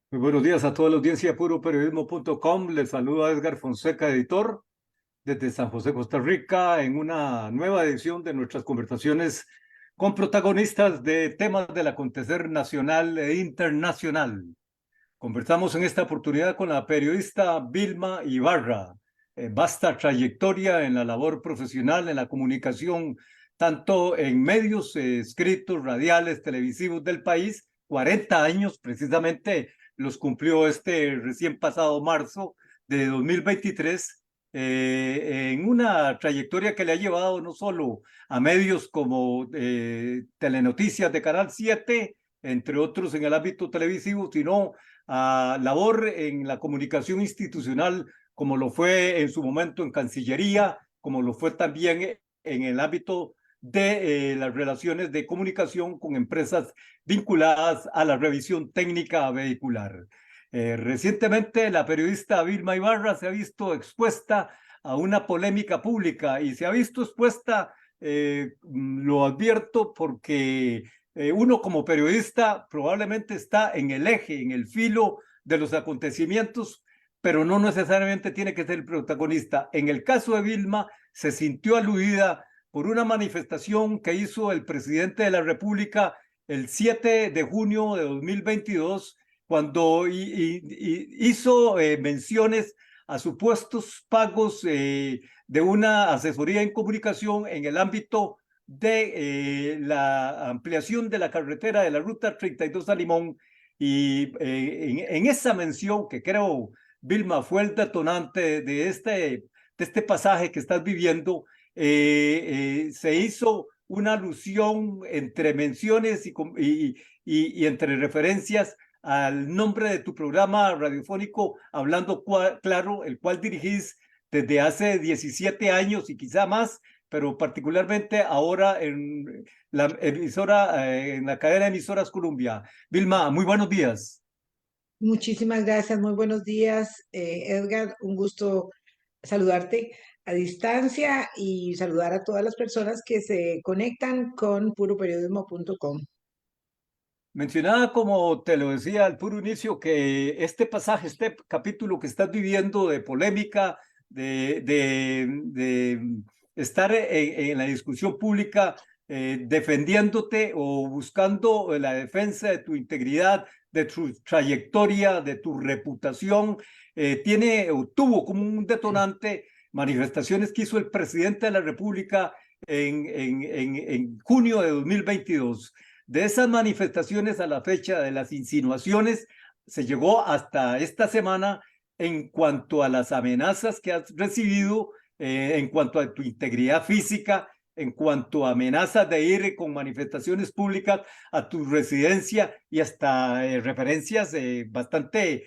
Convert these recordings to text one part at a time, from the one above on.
Muy buenos días a toda la audiencia de puroperiodismo.com. Les saluda Edgar Fonseca, editor, desde San José, Costa Rica, en una nueva edición de nuestras conversaciones con protagonistas de temas del acontecer nacional e internacional. Conversamos en esta oportunidad con la periodista Vilma Ibarra. Vasta trayectoria en la labor profesional, en la comunicación, tanto en medios escritos, radiales, televisivos del país. 40 años precisamente los cumplió este recién pasado marzo de 2023, en una trayectoria que le ha llevado no solo a medios como Telenoticias de Canal 7, entre otros en el ámbito televisivo, sino a labor en la comunicación institucional, como lo fue en su momento en Cancillería, como lo fue también en el ámbito de las relaciones de comunicación con empresas vinculadas a la revisión técnica vehicular. Recientemente la periodista Vilma Ibarra se ha visto expuesta a una polémica pública y se ha visto expuesta, lo advierto, porque uno como periodista probablemente está en el eje, en el filo de los acontecimientos, pero no necesariamente tiene que ser el protagonista. En el caso de Vilma, se sintió aludida por una manifestación que hizo el presidente de la República el 7 de junio de 2022, cuando hizo menciones a supuestos pagos de una asesoría en comunicación en el ámbito de la ampliación de la carretera de la ruta 32 a Limón. Y en esa mención, que creo, Vilma, fue el detonante de este pasaje que estás viviendo, se hizo una alusión entre menciones y entre referencias al nombre de tu programa radiofónico, Hablando Claro, el cual dirigís desde hace 17 años y quizá más, pero particularmente ahora en la emisora, en la cadena de emisoras Columbia. Vilma, muy buenos días. Muchísimas gracias, muy buenos días, Edgar. Un gusto saludarte a distancia y saludar a todas las personas que se conectan con puroperiodismo.com. Mencionaba, como te lo decía al puro inicio, que este pasaje, este capítulo que estás viviendo de polémica, de estar en la discusión pública, defendiéndote o buscando la defensa de tu integridad, de tu trayectoria, de tu reputación, tiene o tuvo como un detonante manifestaciones que hizo el presidente de la República en junio de 2022. De esas manifestaciones a la fecha, de las insinuaciones, se llegó hasta esta semana en cuanto a las amenazas que has recibido, en cuanto a tu integridad física, en cuanto a amenazas de ir con manifestaciones públicas a tu residencia y hasta referencias bastante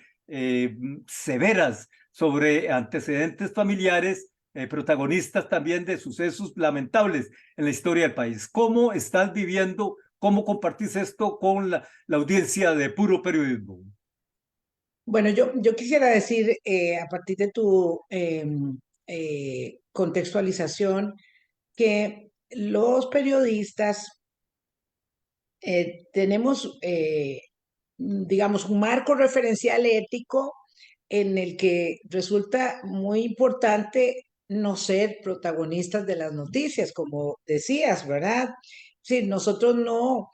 severas sobre antecedentes familiares, protagonistas también de sucesos lamentables en la historia del país. ¿Cómo estás viviendo? ¿Cómo compartís esto con la audiencia de Puro Periodismo? Bueno, yo quisiera decir, a partir de tu contextualización, que los periodistas tenemos, digamos, un marco referencial ético en el que resulta muy importante no ser protagonistas de las noticias, como decías, ¿verdad? Sí, nosotros no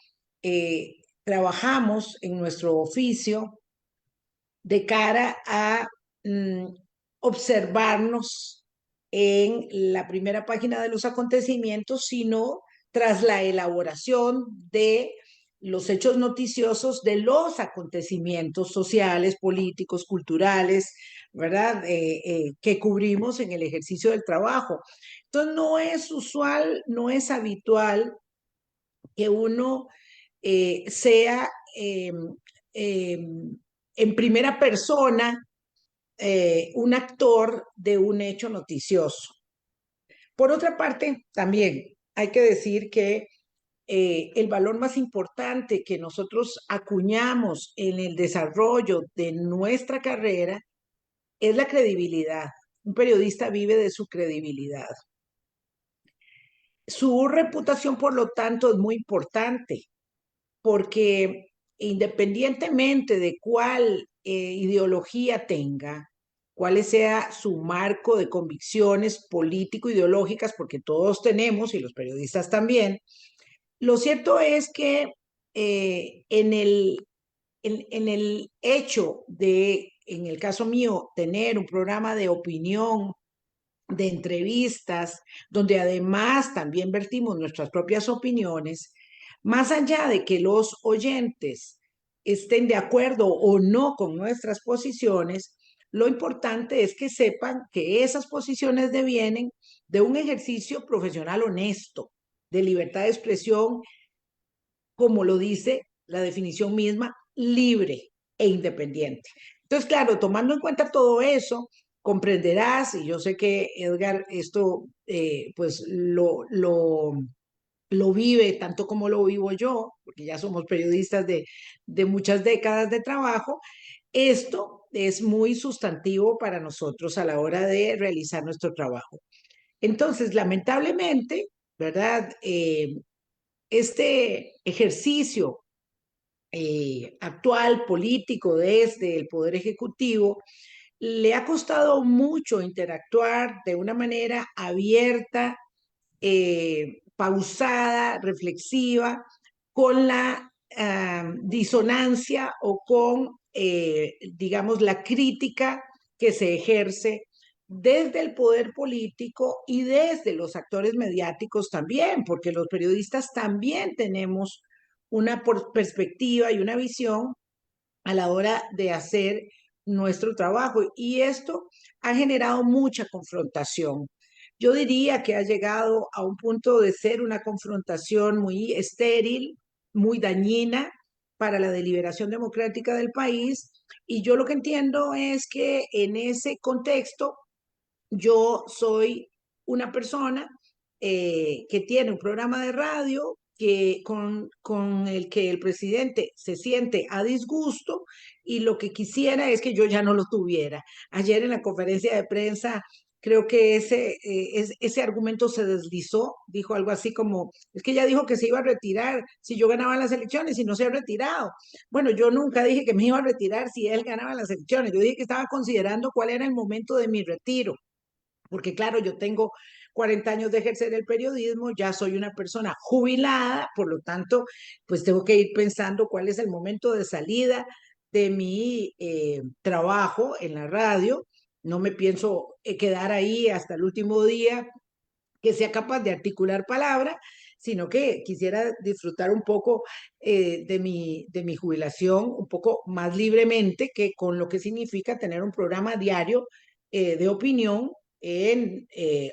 trabajamos en nuestro oficio de cara a mm, observarnos en la primera página de los acontecimientos, sino tras la elaboración de los hechos noticiosos de los acontecimientos sociales, políticos, culturales, ¿verdad? Que cubrimos en el ejercicio del trabajo. Entonces, no es usual, no es habitual que uno sea eh, en primera persona un actor de un hecho noticioso. Por otra parte, también hay que decir que el valor más importante que nosotros acuñamos en el desarrollo de nuestra carrera es la credibilidad. Un periodista vive de su credibilidad. Su reputación, por lo tanto, es muy importante porque independientemente de cuál ideología tenga, cuál sea su marco de convicciones político-ideológicas, porque todos tenemos, y los periodistas también, lo cierto es que en el hecho de, en el caso mío, tener un programa de opinión, de entrevistas, donde además también vertimos nuestras propias opiniones, más allá de que los oyentes estén de acuerdo o no con nuestras posiciones, lo importante es que sepan que esas posiciones devienen de un ejercicio profesional honesto, de libertad de expresión, como lo dice la definición misma, libre e independiente. Entonces, claro, tomando en cuenta todo eso, comprenderás, y yo sé que Edgar esto pues lo vive tanto como lo vivo yo, porque ya somos periodistas de muchas décadas de trabajo, esto es muy sustantivo para nosotros a la hora de realizar nuestro trabajo. Entonces, lamentablemente, ¿verdad? Este ejercicio actual político desde el Poder Ejecutivo le ha costado mucho interactuar de una manera abierta, pausada, reflexiva, con la disonancia o con, digamos, la crítica que se ejerce desde el poder político y desde los actores mediáticos también, porque los periodistas también tenemos una perspectiva y una visión a la hora de hacer nuestro trabajo. Y esto ha generado mucha confrontación. Yo diría que ha llegado a un punto de ser una confrontación muy estéril, muy dañina para la deliberación democrática del país. Y yo lo que entiendo es que en ese contexto yo soy una persona que tiene un programa de radio con el que el presidente se siente a disgusto y lo que quisiera es que yo ya no lo tuviera. Ayer en la conferencia de prensa creo que ese argumento se deslizó, dijo algo así como, es que ella dijo que se iba a retirar si yo ganaba las elecciones y no se ha retirado. Bueno, yo nunca dije que me iba a retirar si él ganaba las elecciones, yo dije que estaba considerando cuál era el momento de mi retiro, porque claro, yo tengo 40 años de ejercer el periodismo, ya soy una persona jubilada, por lo tanto, pues tengo que ir pensando cuál es el momento de salida de mi trabajo en la radio. No me pienso quedar ahí hasta el último día que sea capaz de articular palabra, sino que quisiera disfrutar un poco de mi jubilación, un poco más libremente que con lo que significa tener un programa diario de opinión en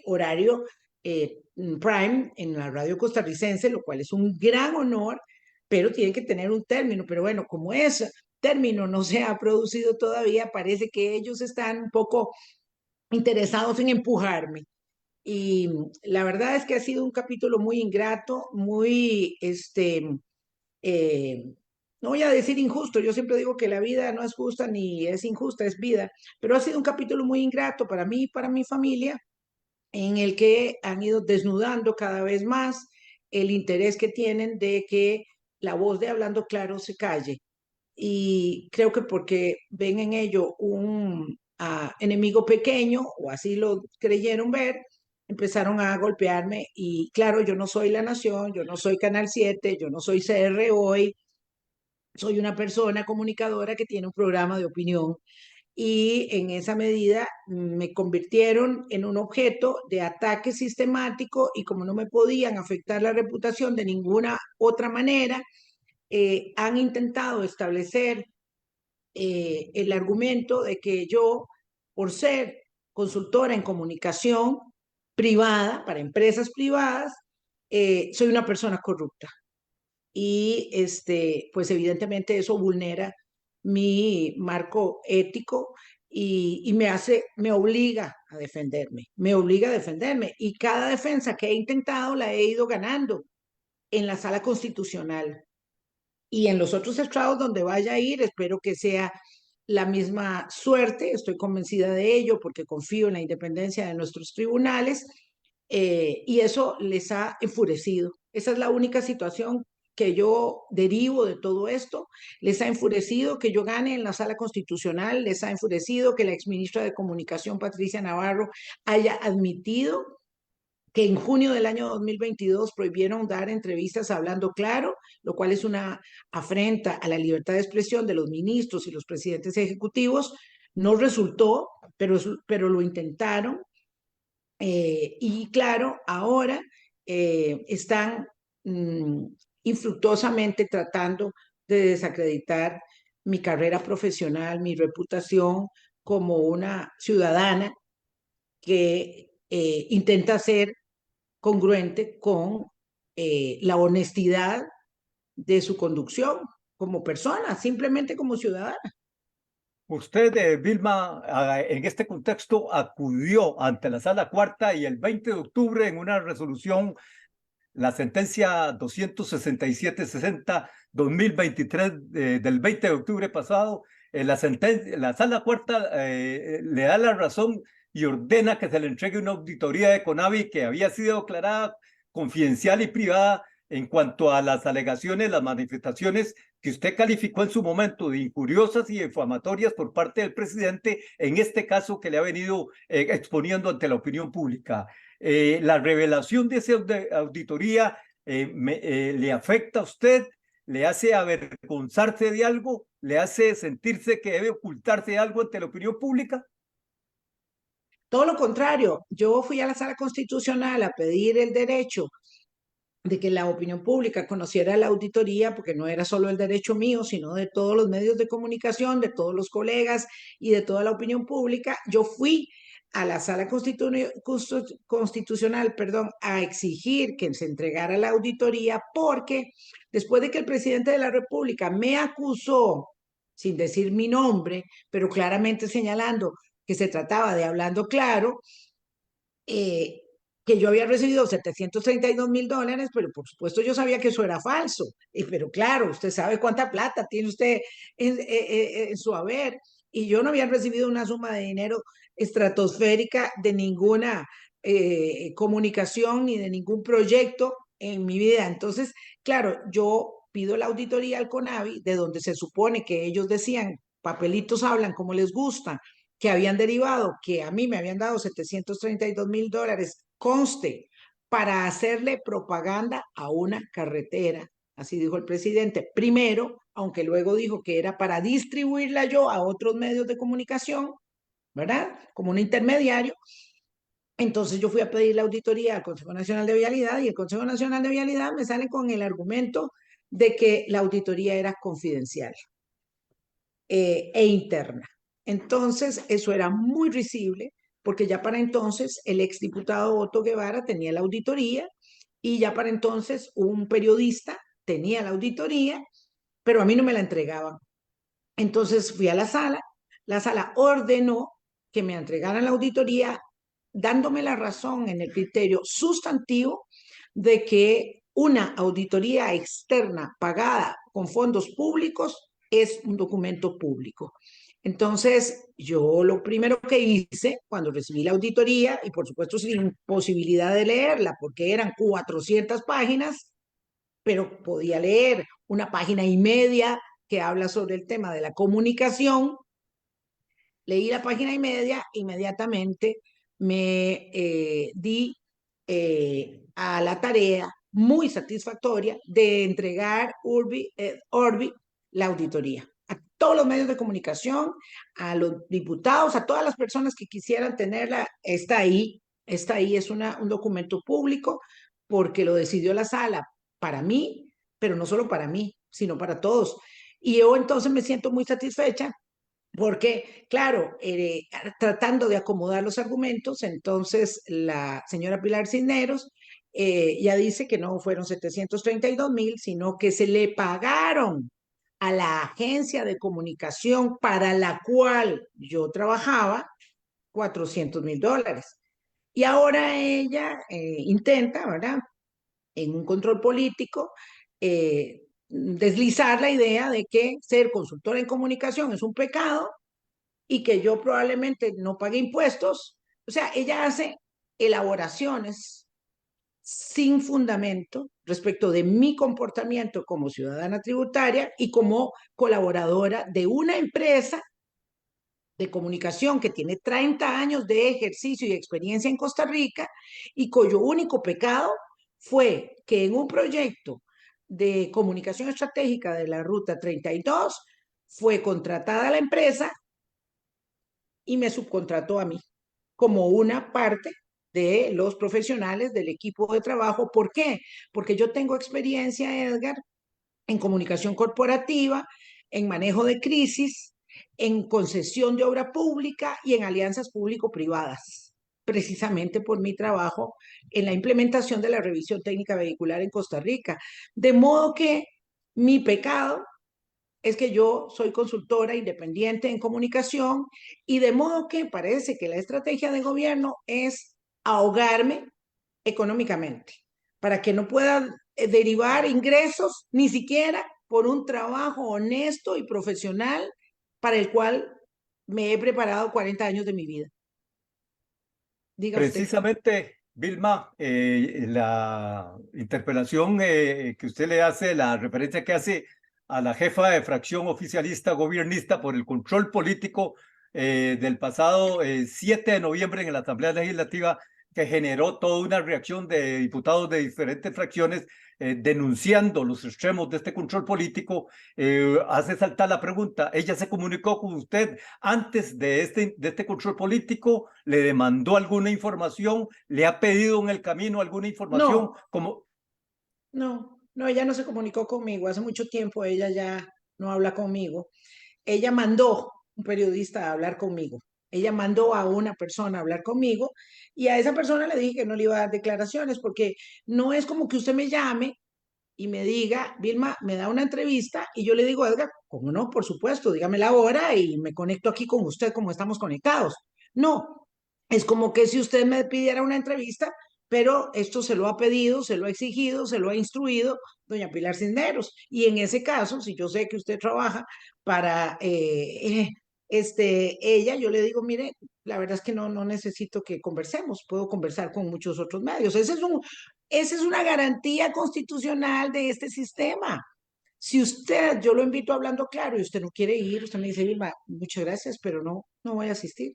horario prime en la radio costarricense, lo cual es un gran honor, pero tiene que tener un término. Pero bueno, como ese término no se ha producido todavía, parece que ellos están un poco interesados en empujarme. Y la verdad es que ha sido un capítulo muy ingrato, muy, eh, no voy a decir injusto, yo siempre digo que la vida no es justa ni es injusta, es vida, pero ha sido un capítulo muy ingrato para mí y para mi familia, en el que han ido desnudando cada vez más el interés que tienen de que la voz de Hablando Claro se calle. Y creo que porque ven en ello un enemigo pequeño, o así lo creyeron ver, empezaron a golpearme. Y claro, yo no soy La Nación, yo no soy Canal 7, yo no soy CR Hoy, soy una persona comunicadora que tiene un programa de opinión y en esa medida me convirtieron en un objeto de ataque sistemático y como no me podían afectar la reputación de ninguna otra manera, han intentado establecer el argumento de que yo, por ser consultora en comunicación privada, para empresas privadas, soy una persona corrupta. Y pues evidentemente eso vulnera mi marco ético y me obliga a defenderme, me obliga a defenderme. Y cada defensa que he intentado la he ido ganando en la sala constitucional. Y en los otros estrados donde vaya a ir, espero que sea la misma suerte, estoy convencida de ello porque confío en la independencia de nuestros tribunales y eso les ha enfurecido. Esa es la única situación que yo derivo de todo esto, les ha enfurecido que yo gane en la sala constitucional, les ha enfurecido que la exministra de Comunicación, Patricia Navarro, haya admitido que en junio del año 2022 prohibieron dar entrevistas hablando claro, lo cual es una afrenta a la libertad de expresión de los ministros y los presidentes ejecutivos. No resultó, pero lo intentaron. Y claro, ahora están infructuosamente tratando de desacreditar mi carrera profesional, mi reputación como una ciudadana que intenta ser congruente con la honestidad de su conducción como persona, simplemente como ciudadana. Usted, Vilma, en este contexto acudió ante la Sala Cuarta y el 20 de octubre en una resolución, la sentencia 267-60-2023 del 20 de octubre pasado, la Sala Cuarta le da la razón y ordena que se le entregue una auditoría de CONAVI que había sido declarada confidencial y privada en cuanto a las alegaciones, las manifestaciones que usted calificó en su momento de injuriosas y difamatorias por parte del presidente, en este caso que le ha venido exponiendo ante la opinión pública. La revelación de esa auditoría le afecta a usted, le hace avergonzarse de algo, le hace sentirse que debe ocultarse de algo ante la opinión pública. Todo lo contrario, yo fui a la sala constitucional a pedir el derecho de que la opinión pública conociera la auditoría, porque no era solo el derecho mío, sino de todos los medios de comunicación, de todos los colegas y de toda la opinión pública. Yo fui a la sala constitucional, perdón, a exigir que se entregara la auditoría, porque después de que el presidente de la República me acusó, sin decir mi nombre, pero claramente señalando que se trataba de hablando claro, eh, que yo había recibido $732,000, pero por supuesto yo sabía que eso era falso. Pero claro, usted sabe cuánta plata tiene usted en su haber. Y yo no había recibido una suma de dinero estratosférica de ninguna comunicación ni de ningún proyecto en mi vida. Entonces, claro, yo pido la auditoría al CONAVI, de donde se supone que ellos decían, papelitos hablan como les gusta, que habían derivado, que a mí me habían dado $732,000, conste, para hacerle propaganda a una carretera, así dijo el presidente, primero, aunque luego dijo que era para distribuirla yo a otros medios de comunicación, ¿verdad? Como un intermediario. Entonces yo fui a pedir la auditoría al Consejo Nacional de Vialidad y el Consejo Nacional de Vialidad me sale con el argumento de que la auditoría era confidencial e interna. Entonces, eso era muy risible, porque ya para entonces el exdiputado Otto Guevara tenía la auditoría y ya para entonces un periodista tenía la auditoría, pero a mí no me la entregaban. Entonces fui a la sala ordenó que me entregaran la auditoría, dándome la razón en el criterio sustantivo de que una auditoría externa pagada con fondos públicos es un documento público. Entonces, yo lo primero que hice cuando recibí la auditoría, y por supuesto sin posibilidad de leerla, porque eran 400 páginas, pero podía leer una página y media que habla sobre el tema de la comunicación. Leí la página y media, inmediatamente me di a la tarea muy satisfactoria de entregar Urbi et Orbi la auditoría a todos los medios de comunicación, a los diputados, a todas las personas que quisieran tenerla. Está ahí, es un documento público porque lo decidió la sala para mí, pero no solo para mí, sino para todos. Y yo entonces me siento muy satisfecha porque, claro, tratando de acomodar los argumentos, entonces la señora Pilar Cisneros ya dice que no fueron 732,000, sino que se le pagaron a la agencia de comunicación para la cual yo trabajaba $400,000. Y ahora ella intenta, ¿verdad?, en un control político, deslizar la idea de que ser consultora en comunicación es un pecado y que yo probablemente no pague impuestos. O sea, ella hace elaboraciones sin fundamento respecto de mi comportamiento como ciudadana tributaria y como colaboradora de una empresa de comunicación que tiene 30 años de ejercicio y experiencia en Costa Rica y cuyo único pecado fue que en un proyecto de comunicación estratégica de la Ruta 32 fue contratada la empresa y me subcontrató a mí como una parte de los profesionales del equipo de trabajo. ¿Por qué? Porque yo tengo experiencia, Edgar, en comunicación corporativa, en manejo de crisis, en concesión de obra pública y en alianzas público-privadas, precisamente por mi trabajo en la implementación de la revisión técnica vehicular en Costa Rica. De modo que mi pecado es que yo soy consultora independiente en comunicación y de modo que parece que la estrategia de gobierno es ahogarme económicamente para que no puedan derivar ingresos ni siquiera por un trabajo honesto y profesional para el cual me he preparado 40 años de mi vida. Diga usted. Precisamente, Vilma, la interpelación que usted le hace, la referencia que hace a la jefa de fracción oficialista gobernista por el control político del pasado 7 de noviembre en la Asamblea Legislativa, que generó toda una reacción de diputados de diferentes fracciones denunciando los extremos de este control político, hace saltar la pregunta. ¿Ella se comunicó con usted antes de este control político? ¿Le demandó alguna información? ¿Le ha pedido en el camino alguna información? No, Como no, ella no se comunicó conmigo. Hace mucho tiempo ella ya no habla conmigo. Ella mandó un periodista a hablar conmigo. Ella mandó a una persona a hablar conmigo y a esa persona le dije que no le iba a dar declaraciones porque no es como que usted me llame y me diga, Vilma, me da una entrevista y yo le digo, Edgar, ¿cómo no? Por supuesto, dígame la hora y me conecto aquí con usted como estamos conectados. No, es como que si usted me pidiera una entrevista, pero esto se lo ha pedido, se lo ha exigido, se lo ha instruido doña Pilar Cisneros. Y en ese caso, si yo sé que usted trabaja para ella, yo le digo, mire, la verdad es que no necesito que conversemos, puedo conversar con muchos otros medios. Esa es una garantía constitucional de este sistema. Si usted, yo lo invito hablando claro y usted no quiere ir, usted me dice, Vilma, muchas gracias, pero no voy a asistir,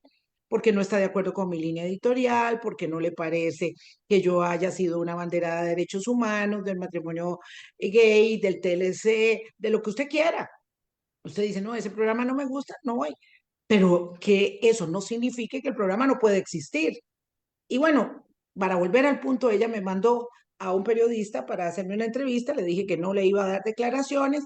porque no está de acuerdo con mi línea editorial, porque no le parece que yo haya sido una banderada de derechos humanos, del matrimonio gay, del TLC, de lo que usted quiera. Usted dice, no, ese programa no me gusta, no voy. Pero que eso no signifique que el programa no puede existir. Y bueno, para volver al punto, ella me mandó a un periodista para hacerme una entrevista, le dije que no le iba a dar declaraciones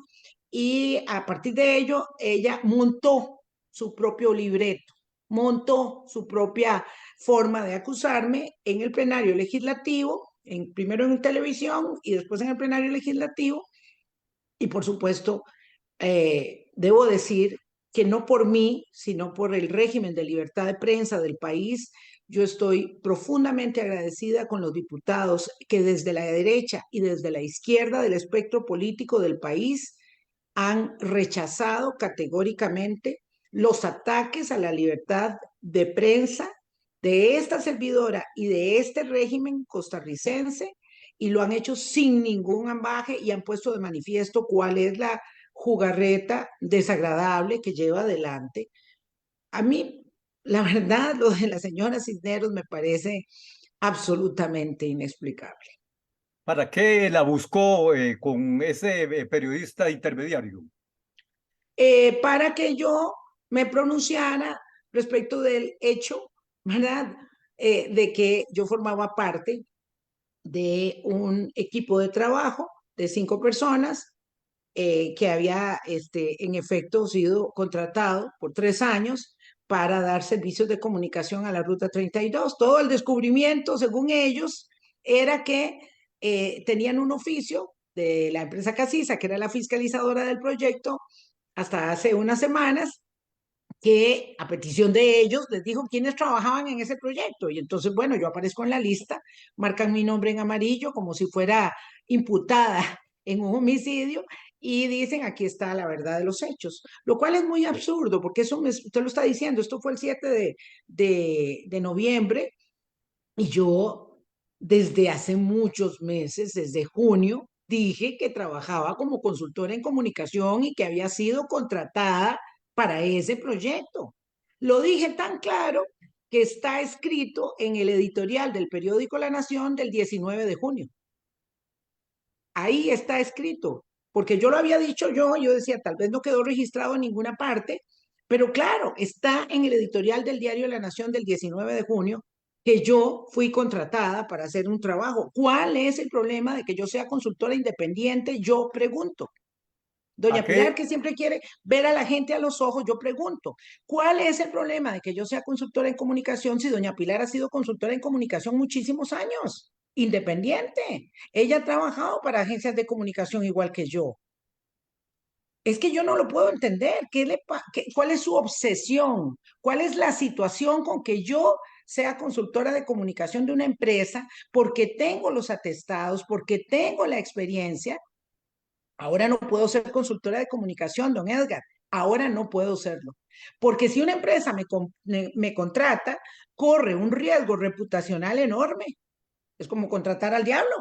y a partir de ello ella montó su propio libreto, montó su propia forma de acusarme en el plenario legislativo, primero en televisión y después en el plenario legislativo. Y por supuesto, debo decir que no por mí, sino por el régimen de libertad de prensa del país, yo estoy profundamente agradecida con los diputados que desde la derecha y desde la izquierda del espectro político del país han rechazado categóricamente los ataques a la libertad de prensa de esta servidora y de este régimen costarricense y lo han hecho sin ningún ambaje y han puesto de manifiesto cuál es la jugarreta desagradable que lleva adelante. A mí, la verdad, lo de la señora Cisneros me parece absolutamente inexplicable. ¿para qué la buscó con ese periodista intermediario? Para que yo me pronunciara respecto del hecho, ¿verdad? De que yo formaba parte de un equipo de trabajo de 5 personas que había en efecto sido contratado por 3 años para dar servicios de comunicación a la Ruta 32. Todo el descubrimiento, según ellos, era que tenían un oficio de la empresa Casisa, que era la fiscalizadora del proyecto, hasta hace unas semanas, que a petición de ellos les dijo quiénes trabajaban en ese proyecto. Y entonces, bueno, yo aparezco en la lista, marcan mi nombre en amarillo como si fuera imputada en un homicidio y dicen aquí está la verdad de los hechos, lo cual es muy absurdo porque usted lo está diciendo, esto fue el 7 de noviembre y yo Desde hace muchos meses, desde junio, dije que trabajaba como consultora en comunicación y que había sido contratada para ese proyecto. Lo dije tan claro que está escrito en el editorial del periódico La Nación del 19 de junio. Ahí está escrito, porque yo lo había dicho yo decía, tal vez no quedó registrado en ninguna parte, pero claro, está en el editorial del diario La Nación del 19 de junio que yo fui contratada para hacer un trabajo. ¿Cuál es el problema de que yo sea consultora independiente? Yo pregunto. ¿A Doña Pilar, qué? que siempre quiere ver a la gente a los ojos, yo pregunto, ¿cuál es el problema de que yo sea consultora en comunicación si doña Pilar ha sido consultora en comunicación muchísimos años? Independiente. Ella ha trabajado para agencias de comunicación igual que yo. Es que yo no lo puedo entender. ¿Cuál es su obsesión? ¿Cuál es la situación con que yo sea consultora de comunicación de una empresa porque tengo los atestados, porque tengo la experiencia? Ahora no puedo ser consultora de comunicación, don Edgar. Ahora no puedo serlo. Porque si una empresa me contrata, corre un riesgo reputacional enorme. Es como contratar al diablo.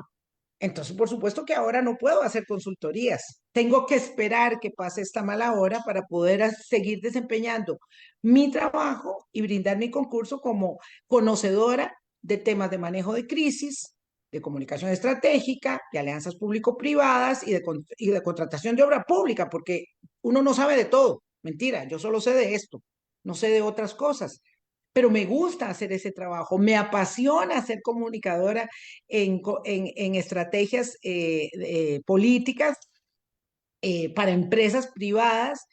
Entonces, por supuesto que ahora no puedo hacer consultorías. Tengo que esperar que pase esta mala hora para poder seguir desempeñando mi trabajo y brindar mi concurso como conocedora de temas de manejo de crisis, de comunicación estratégica, de alianzas público-privadas y de contratación de obra pública, porque uno no sabe de todo. Mentira, yo solo sé de esto, no sé de otras cosas. Pero me gusta hacer ese trabajo, me apasiona ser comunicadora en estrategias políticas para empresas privadas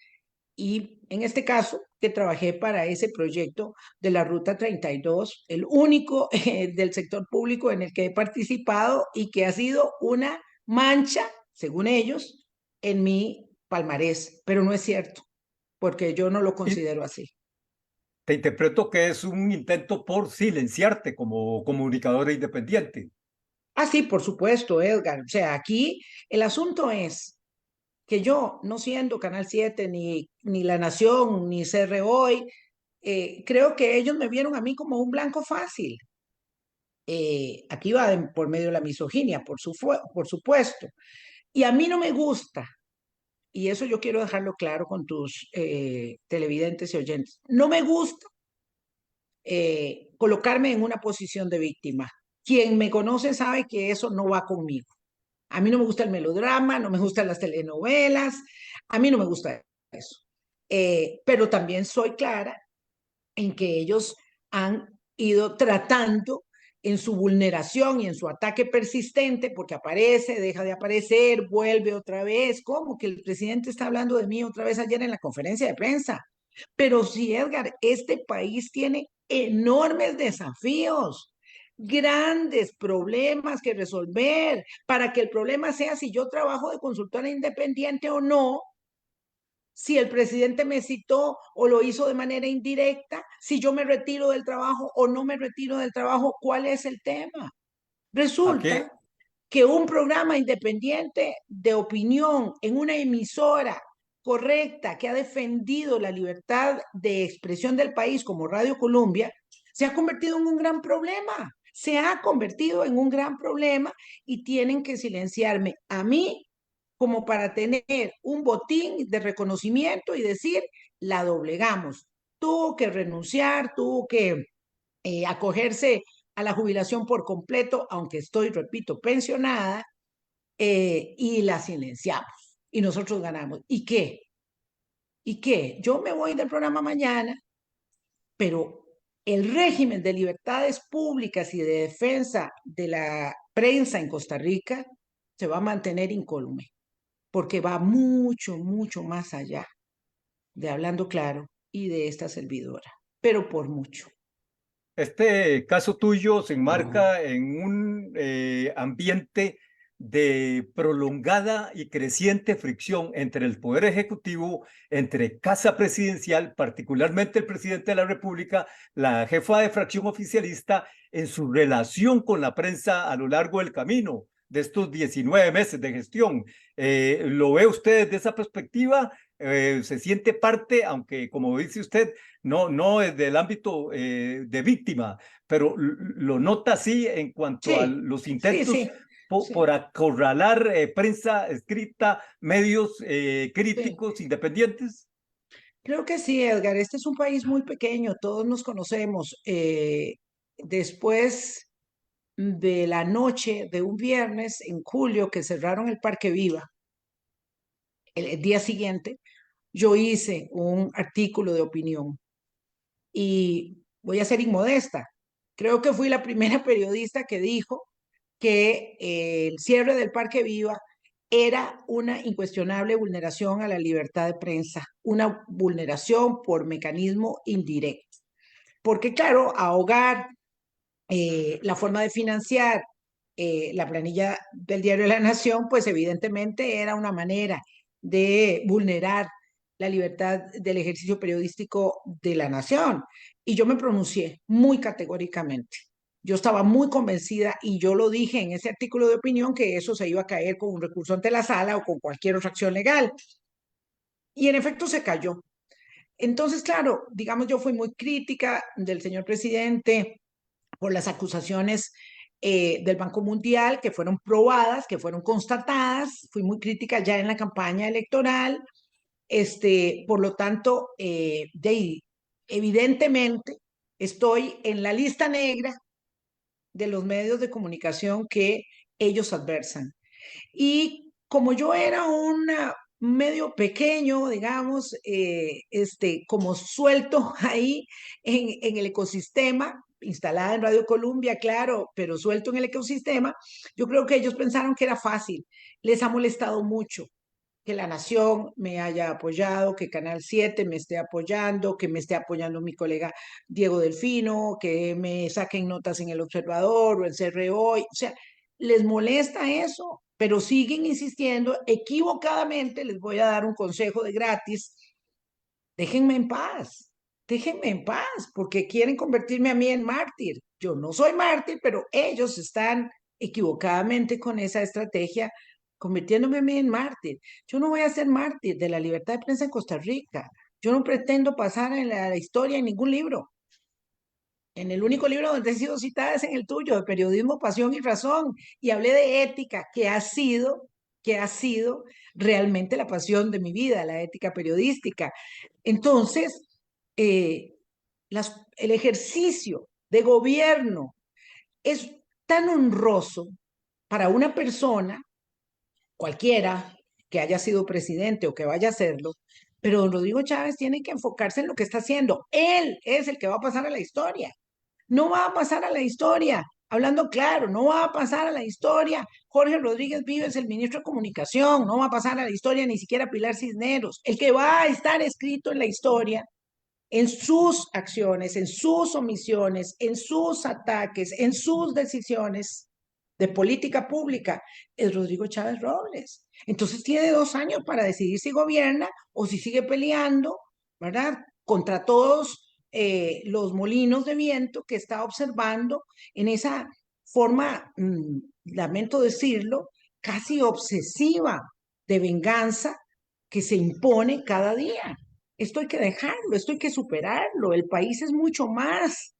y en este caso que trabajé para ese proyecto de la Ruta 32, el único del sector público en el que he participado y que ha sido una mancha, según ellos, en mi palmarés, pero no es cierto, porque yo no lo Y considero así. te interpreto que es un intento por silenciarte como comunicadora independiente. Ah, sí, por supuesto, Edgar. O sea, aquí el asunto es que yo, no siendo Canal 7 ni La Nación, ni CR Hoy, creo que ellos me vieron a mí como un blanco fácil. Aquí va por medio de la misoginia, por supuesto. Y a mí no me gusta, y eso yo quiero dejarlo claro con tus televidentes y oyentes, no me gusta colocarme en una posición de víctima. Quien me conoce sabe que eso no va conmigo. A mí no me gusta el melodrama, no me gustan las telenovelas, a mí no me gusta eso. Pero también soy clara en que ellos han ido tratando en su vulneración y en su ataque persistente, porque aparece, deja de aparecer, vuelve otra vez, como que el presidente está hablando de mí otra vez ayer en la conferencia de prensa. Pero sí, Edgar, este país tiene enormes desafíos, grandes problemas que resolver, para que el problema sea si yo trabajo de consultora independiente o no, si el presidente me citó o lo hizo de manera indirecta, si yo me retiro del trabajo o no me retiro del trabajo, ¿cuál es el tema? ¿A qué? Resulta que un programa independiente de opinión en una emisora correcta que ha defendido la libertad de expresión del país como Radio Colombia, se ha convertido en un gran problema. Se ha convertido en un gran problema y tienen que silenciarme a mí como para tener un botín de reconocimiento y decir, la doblegamos. Tuvo que renunciar, tuvo que acogerse a la jubilación por completo, aunque estoy, repito, pensionada, y la silenciamos. Y nosotros ganamos. ¿Y qué? ¿Y qué? Yo me voy del programa mañana, pero el régimen de libertades públicas y de defensa de la prensa en Costa Rica se va a mantener incólume, porque va mucho, mucho más allá de Hablando Claro y de esta servidora, pero por mucho. Este caso tuyo se enmarca en un ambiente de prolongada y creciente fricción entre el Poder Ejecutivo, entre Casa Presidencial, particularmente el presidente de la República, la jefa de fracción oficialista, en su relación con la prensa a lo largo del camino de estos 19 meses de gestión. ¿Lo ve usted desde esa perspectiva? se siente parte, aunque como dice usted, no es del ámbito de víctima, pero lo nota así en cuanto a Sí, los sí, intentos sí, por sí, acorralar prensa escrita, medios sí. críticos, independientes. Creo que sí, Edgar. Este es un país muy pequeño, todos nos conocemos. Después de la noche de un viernes en julio que cerraron el Parque Viva, el día siguiente, yo hice un artículo de opinión y voy a ser inmodesta. Creo que fui la primera periodista que dijo que el cierre del Parque Viva era una incuestionable vulneración a la libertad de prensa, una vulneración por mecanismo indirecto. Porque claro, ahogar la forma de financiar la planilla del diario La Nación, pues evidentemente era una manera de vulnerar la libertad del ejercicio periodístico de la Nación. Y yo me pronuncié muy categóricamente. Yo estaba muy convencida y yo lo dije en ese artículo de opinión que eso se iba a caer con un recurso ante la sala o con cualquier otra acción legal. Y en efecto se cayó. Entonces, claro, digamos, yo fui muy crítica del señor presidente por las acusaciones del Banco Mundial que fueron probadas, que fueron constatadas. Fui muy crítica ya en la campaña electoral. Por lo tanto, evidentemente estoy en la lista negra de los medios de comunicación que ellos adversan. Y como yo era un medio pequeño, digamos, como suelto ahí en el ecosistema, instalada en Radio Colombia, claro, pero suelto en el ecosistema, yo creo que ellos pensaron que era fácil. Les ha molestado mucho que La Nación me haya apoyado, que Canal 7 me esté apoyando, que me esté apoyando mi colega Diego Delfino, que me saquen notas en El Observador o en CR Hoy. O sea, les molesta eso, pero siguen insistiendo equivocadamente. Les voy a dar un consejo de gratis: déjenme en paz, déjenme en paz, porque quieren convertirme a mí en mártir. Yo no soy mártir, pero ellos están equivocadamente con esa estrategia, convirtiéndome a mí en mártir. Yo no voy a ser mártir de la libertad de prensa en Costa Rica. Yo no pretendo pasar en la historia en ningún libro. En el único libro donde he sido citada es en el tuyo, de Periodismo, Pasión y Razón, y hablé de ética, que ha sido realmente la pasión de mi vida, la ética periodística. Entonces, eh, el ejercicio de gobierno es tan honroso para una persona, cualquiera que haya sido presidente o que vaya a serlo, pero don Rodrigo Chávez tiene que enfocarse en lo que está haciendo. Él es el que va a pasar a la historia. No va a pasar a la historia, hablando claro, no va a pasar a la historia Jorge Rodríguez Vives, el ministro de Comunicación, no va a pasar a la historia ni siquiera Pilar Cisneros. El que va a estar escrito en la historia en sus acciones, en sus omisiones, en sus ataques, en sus decisiones de política pública, es Rodrigo Chávez Robles. Entonces tiene 2 años para decidir si gobierna o si sigue peleando, ¿verdad? Contra todos los molinos de viento que está observando en esa forma, lamento decirlo, casi obsesiva de venganza que se impone cada día. Esto hay que dejarlo, esto hay que superarlo. El país es mucho más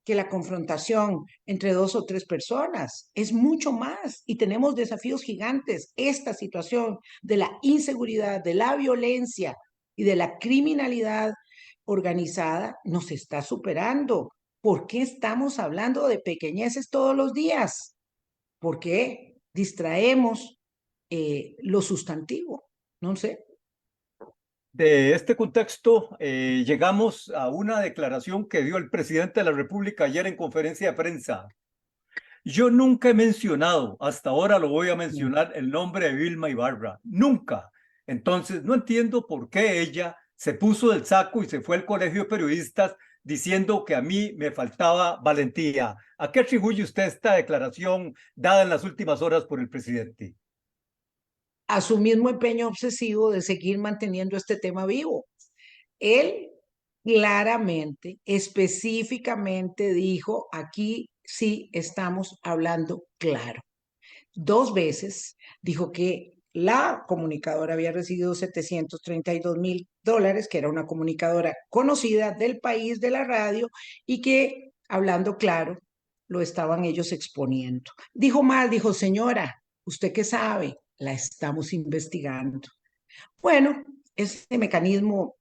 que la confrontación entre 2 o 3 personas, es mucho más y tenemos desafíos gigantes. Esta situación de la inseguridad, de la violencia y de la criminalidad organizada nos está superando. ¿Por qué estamos hablando de pequeñeces todos los días? ¿Por qué distraemos lo sustantivo? No sé. De este contexto, llegamos a una declaración que dio el presidente de la República ayer en conferencia de prensa. Yo nunca he mencionado, hasta ahora lo voy a mencionar, el nombre de Vilma Ibarra. Nunca. Entonces, no entiendo por qué ella se puso del saco y se fue al colegio de periodistas diciendo que a mí me faltaba valentía. ¿A qué atribuye usted esta declaración dada en las últimas horas por el presidente? A su mismo empeño obsesivo de seguir manteniendo este tema vivo. Él claramente, específicamente dijo: aquí sí estamos hablando claro. 2 veces dijo que la comunicadora había recibido $732,000, que era una comunicadora conocida del país, de la radio, y que, hablando claro, lo estaban ellos exponiendo. Dijo mal, dijo, señora, ¿usted qué sabe? La estamos investigando. Bueno, ese mecanismo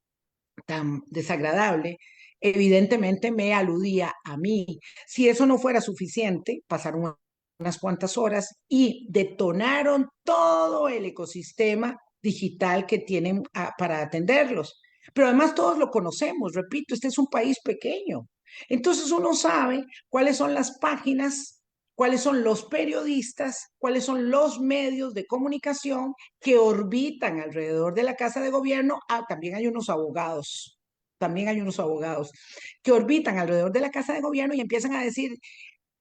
tan desagradable evidentemente me aludía a mí. Si eso no fuera suficiente, pasaron unas cuantas horas y detonaron todo el ecosistema digital que tienen para atenderlos. Pero además todos lo conocemos, repito, este es un país pequeño. Entonces uno sabe cuáles son las páginas, cuáles son los periodistas, cuáles son los medios de comunicación que orbitan alrededor de la Casa de Gobierno. También hay unos abogados, que orbitan alrededor de la Casa de Gobierno y empiezan a decir,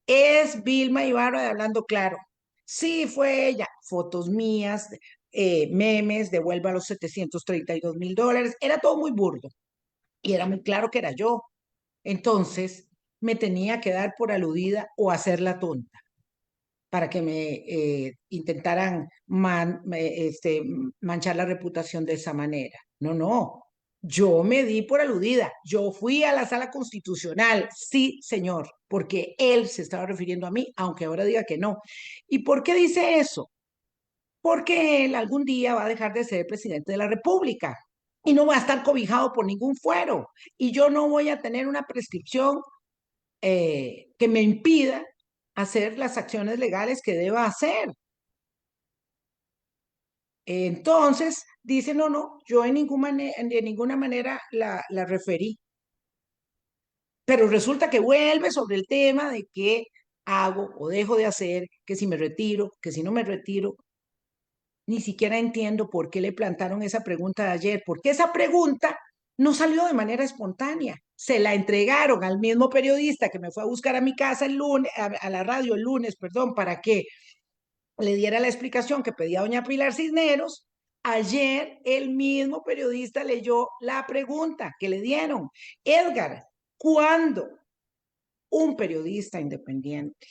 es Vilma Ibarra de Hablando Claro. Sí, fue ella. Fotos mías, memes, devuelva los $732,000. Era todo muy burdo y era muy claro que era yo. Entonces me tenía que dar por aludida o hacer la tonta para que me intentaran manchar la reputación de esa manera. No, no, yo me di por aludida, yo fui a la sala constitucional, sí, señor, porque él se estaba refiriendo a mí, aunque ahora diga que no. ¿Y por qué dice eso? Porque él algún día va a dejar de ser presidente de la República y no va a estar cobijado por ningún fuero, y yo no voy a tener una prescripción que me impida hacer las acciones legales que deba hacer. Entonces, dice, no, no, yo de ninguna manera la referí. Pero resulta que vuelve sobre el tema de qué hago o dejo de hacer, que si me retiro, que si no me retiro. Ni siquiera entiendo por qué le plantaron esa pregunta de ayer, porque esa pregunta no salió de manera espontánea. Se la entregaron al mismo periodista que me fue a buscar a mi casa el lunes, a la radio el lunes, perdón, para que le diera la explicación que pedía doña Pilar Cisneros. Ayer el mismo periodista leyó la pregunta que le dieron. Edgar, ¿cuándo un periodista independiente,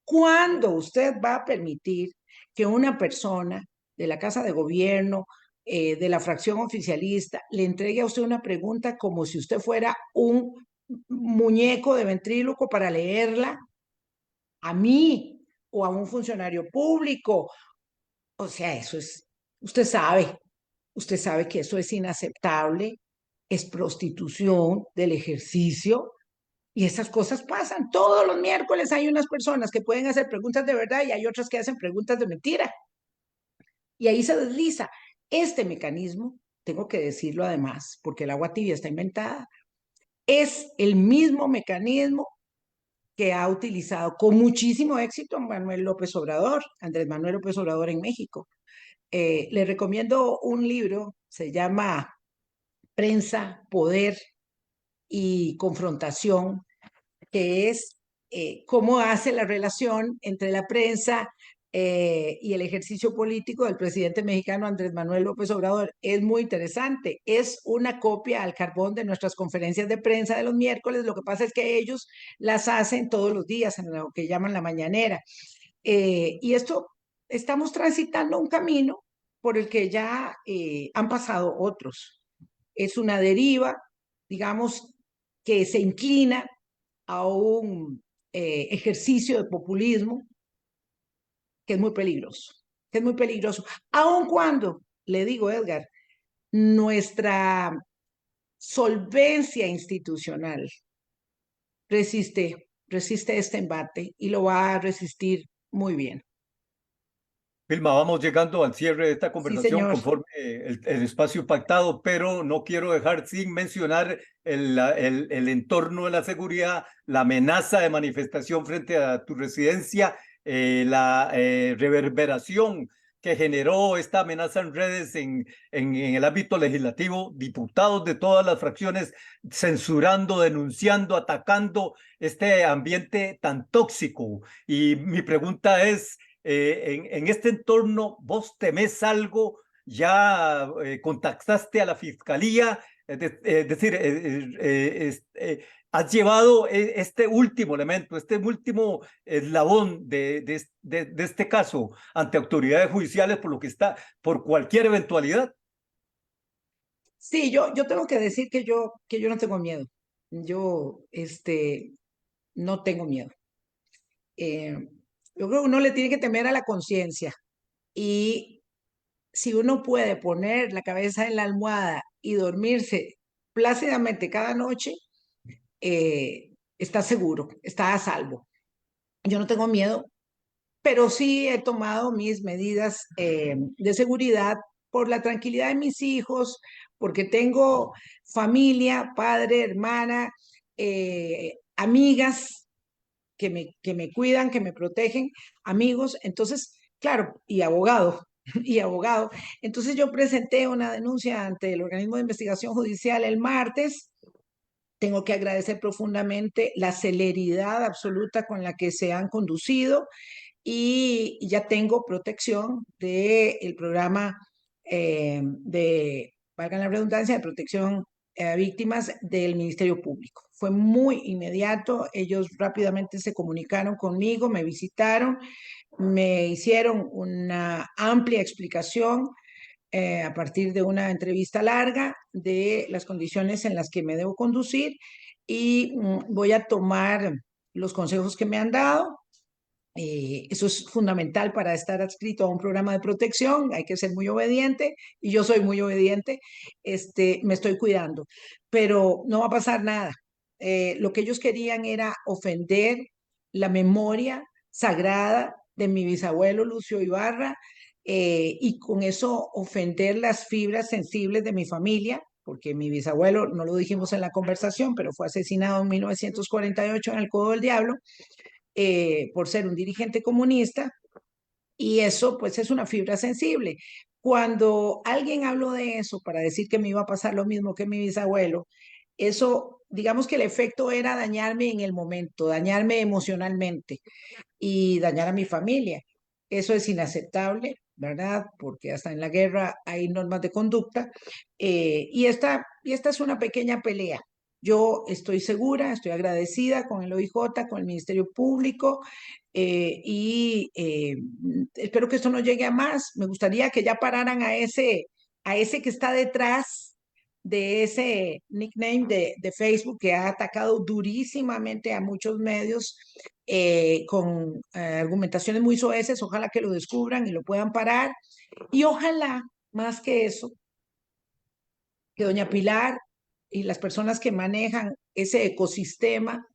cuándo usted va a permitir que una persona de la Casa de Gobierno, de la fracción oficialista, le entregue a usted una pregunta como si usted fuera un muñeco de ventríloco para leerla a mí o a un funcionario público? O sea, eso es, usted sabe que eso es inaceptable, es prostitución del ejercicio y esas cosas pasan. Todos los miércoles hay unas personas que pueden hacer preguntas de verdad y hay otras que hacen preguntas de mentira. Y ahí se desliza. Este mecanismo, tengo que decirlo además, porque el agua tibia está inventada, es el mismo mecanismo que ha utilizado con muchísimo éxito Manuel López Obrador, Andrés Manuel López Obrador en México. Le recomiendo un libro, se llama Prensa, Poder y Confrontación, que es cómo hace la relación entre la prensa y el ejercicio político del presidente mexicano Andrés Manuel López Obrador. Es muy interesante. Es una copia al carbón de nuestras conferencias de prensa de los miércoles. Lo que pasa es que ellos las hacen todos los días en lo que llaman la mañanera. Y esto, estamos transitando un camino por el que ya han pasado otros. Es una deriva, digamos, que se inclina a un ejercicio de populismo que es muy peligroso, aun cuando, le digo Edgar, nuestra solvencia institucional resiste este embate y lo va a resistir muy bien. Vilma, vamos llegando al cierre de esta Sí, conversación señor. conforme el espacio pactado, pero no quiero dejar sin mencionar el entorno de la seguridad, la amenaza de manifestación frente a tu residencia, la reverberación que generó esta amenaza en redes en el ámbito legislativo, diputados de todas las fracciones censurando, denunciando, atacando este ambiente tan tóxico. Y mi pregunta es, en este entorno, ¿vos temés algo? ¿Ya contactaste a la fiscalía? Es decir, has llevado este último elemento, este último eslabón de este caso ante autoridades judiciales por lo que está, por cualquier eventualidad. Sí, yo tengo que decir que yo no tengo miedo. Yo, no tengo miedo. Eh, yo creo que uno le tiene que temer a la conciencia y si uno puede poner la cabeza en la almohada y dormirse plácidamente cada noche, está seguro, está a salvo. Yo no tengo miedo, pero sí he tomado mis medidas de seguridad por la tranquilidad de mis hijos, porque tengo familia, padre, hermana, amigas que me cuidan, que me protegen, amigos, entonces, claro, y abogado, y abogado. Entonces yo presenté una denuncia ante el organismo de investigación judicial el martes. Tengo que agradecer profundamente la celeridad absoluta con la que se han conducido y ya tengo protección del programa valga la redundancia, de protección a víctimas del Ministerio Público. Fue muy inmediato, ellos rápidamente se comunicaron conmigo, me visitaron, me hicieron una amplia explicación a partir de una entrevista larga de las condiciones en las que me debo conducir y voy a tomar los consejos que me han dado. Eso es fundamental para estar adscrito a un programa de protección, hay que ser muy obediente y yo soy muy obediente, me estoy cuidando, pero no va a pasar nada. Lo que ellos querían era ofender la memoria sagrada de mi bisabuelo Lucio Ibarra y con eso ofender las fibras sensibles de mi familia, porque mi bisabuelo, no lo dijimos en la conversación, pero fue asesinado en 1948 en el Codo del Diablo por ser un dirigente comunista y eso pues es una fibra sensible. Cuando alguien habló de eso para decir que me iba a pasar lo mismo que mi bisabuelo, eso, digamos que el efecto era dañarme en el momento, dañarme emocionalmente y dañar a mi familia. Eso es inaceptable, ¿verdad? Porque hasta en la guerra hay normas de conducta y esta es una pequeña pelea. Yo estoy segura, estoy agradecida con el OIJ, con el Ministerio Público y espero que esto no llegue a más. Me gustaría que ya pararan a ese que está detrás de ese nickname de Facebook que ha atacado durísimamente a muchos medios con argumentaciones muy soeces. Ojalá que lo descubran y lo puedan parar. Y ojalá, más que eso, que doña Pilar y las personas que manejan ese ecosistema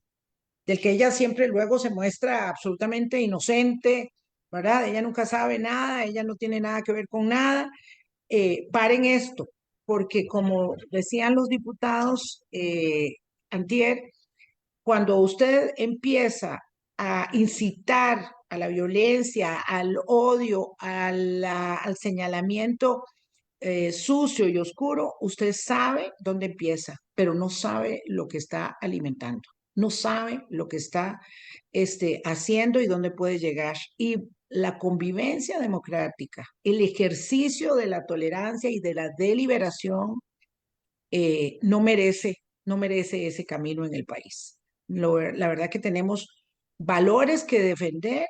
del que ella siempre luego se muestra absolutamente inocente, ¿verdad? Ella nunca sabe nada, ella no tiene nada que ver con nada. Paren esto, porque como decían los diputados antier, cuando usted empieza a incitar a la violencia, al odio, al señalamiento sucio y oscuro, usted sabe dónde empieza, pero no sabe lo que está alimentando, no sabe lo que está haciendo y dónde puede llegar. Y la convivencia democrática, el ejercicio de la tolerancia y de la deliberación no merece ese camino en el país. La verdad que tenemos valores que defender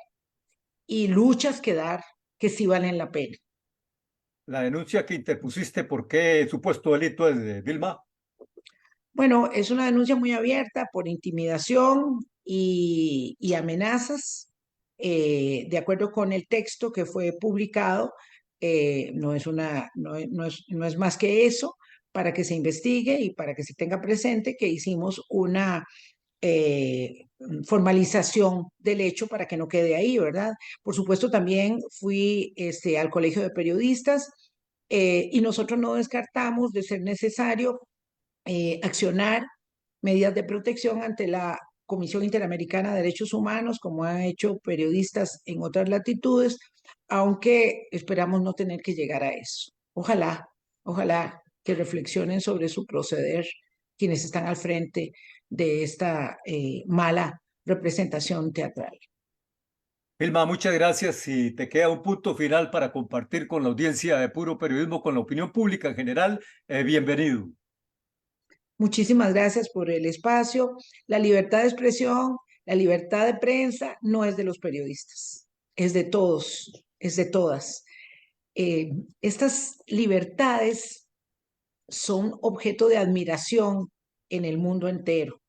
y luchas que dar que sí valen la pena. La denuncia que interpusiste, ¿por qué supuesto delito es de Vilma? Bueno, es una denuncia muy abierta por intimidación y amenazas. De acuerdo con el texto que fue publicado, no es más que eso para que se investigue y para que se tenga presente que hicimos una formalización del hecho para que no quede ahí, ¿verdad? Por supuesto, también fui al Colegio de Periodistas y nosotros no descartamos de ser necesario accionar medidas de protección ante la Comisión Interamericana de Derechos Humanos, como han hecho periodistas en otras latitudes, aunque esperamos no tener que llegar a eso. Ojalá que reflexionen sobre su proceder quienes están al frente de esta mala representación teatral. Vilma, muchas gracias. Si te queda un punto final para compartir con la audiencia de Puro Periodismo, con la opinión pública en general, bienvenido. Muchísimas gracias por el espacio. La libertad de expresión, la libertad de prensa no es de los periodistas, es de todos, es de todas. Estas libertades son objeto de admiración en el mundo entero,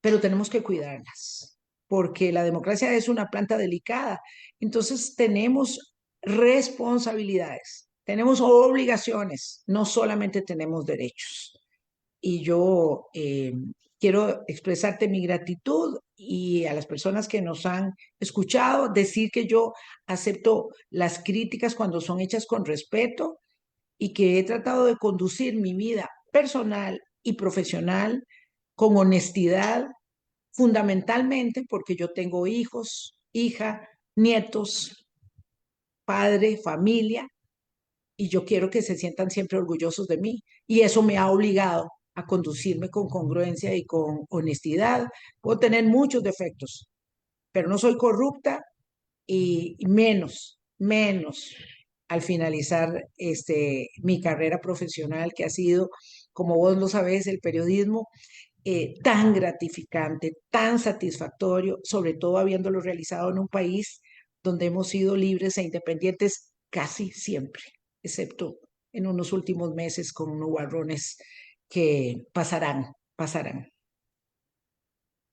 pero tenemos que cuidarlas, porque la democracia es una planta delicada. Entonces tenemos responsabilidades, tenemos obligaciones, no solamente tenemos derechos. Y yo quiero expresarte mi gratitud y a las personas que nos han escuchado, decir que yo acepto las críticas cuando son hechas con respeto y que he tratado de conducir mi vida personal y profesional con honestidad, fundamentalmente porque yo tengo hijos, hija, nietos, padre, familia, y yo quiero que se sientan siempre orgullosos de mí. Y eso me ha obligado a conducirme con congruencia y con honestidad. Puedo tener muchos defectos, pero no soy corrupta y menos al finalizar mi carrera profesional, que ha sido, como vos lo sabés, el periodismo, tan gratificante, tan satisfactorio, sobre todo habiéndolo realizado en un país donde hemos sido libres e independientes casi siempre, excepto en unos últimos meses con unos nubarrones que pasarán.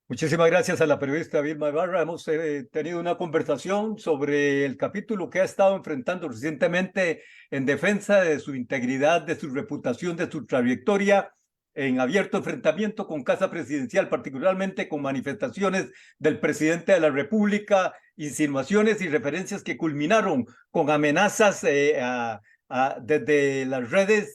Muchísimas gracias a la periodista Vilma Ibarra. Hemos tenido una conversación sobre el capítulo que ha estado enfrentando recientemente en defensa de su integridad, de su reputación, de su trayectoria, en abierto enfrentamiento con Casa Presidencial, particularmente con manifestaciones del presidente de la República, insinuaciones y referencias que culminaron con amenazas desde las redes,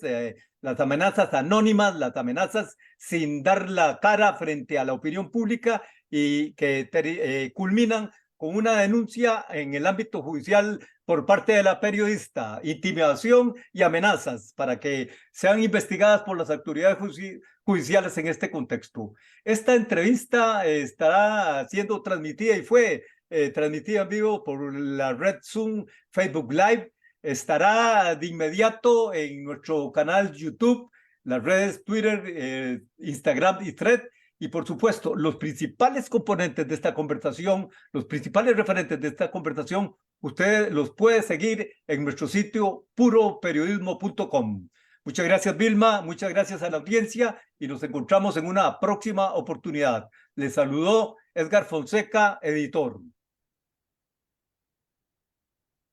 las amenazas anónimas, las amenazas sin dar la cara frente a la opinión pública y que culminan con una denuncia en el ámbito judicial por parte de la periodista, intimidación y amenazas para que sean investigadas por las autoridades judiciales en este contexto. Esta entrevista estará siendo transmitida y fue transmitida en vivo por la red Zoom, Facebook Live. Estará de inmediato en nuestro canal YouTube, las redes Twitter, Instagram y Thread. Y por supuesto, los principales componentes de esta conversación, los principales referentes de esta conversación, usted los puede seguir en nuestro sitio puroperiodismo.com. Muchas gracias, Vilma. Muchas gracias a la audiencia y nos encontramos en una próxima oportunidad. Les saludó Edgar Fonseca, editor.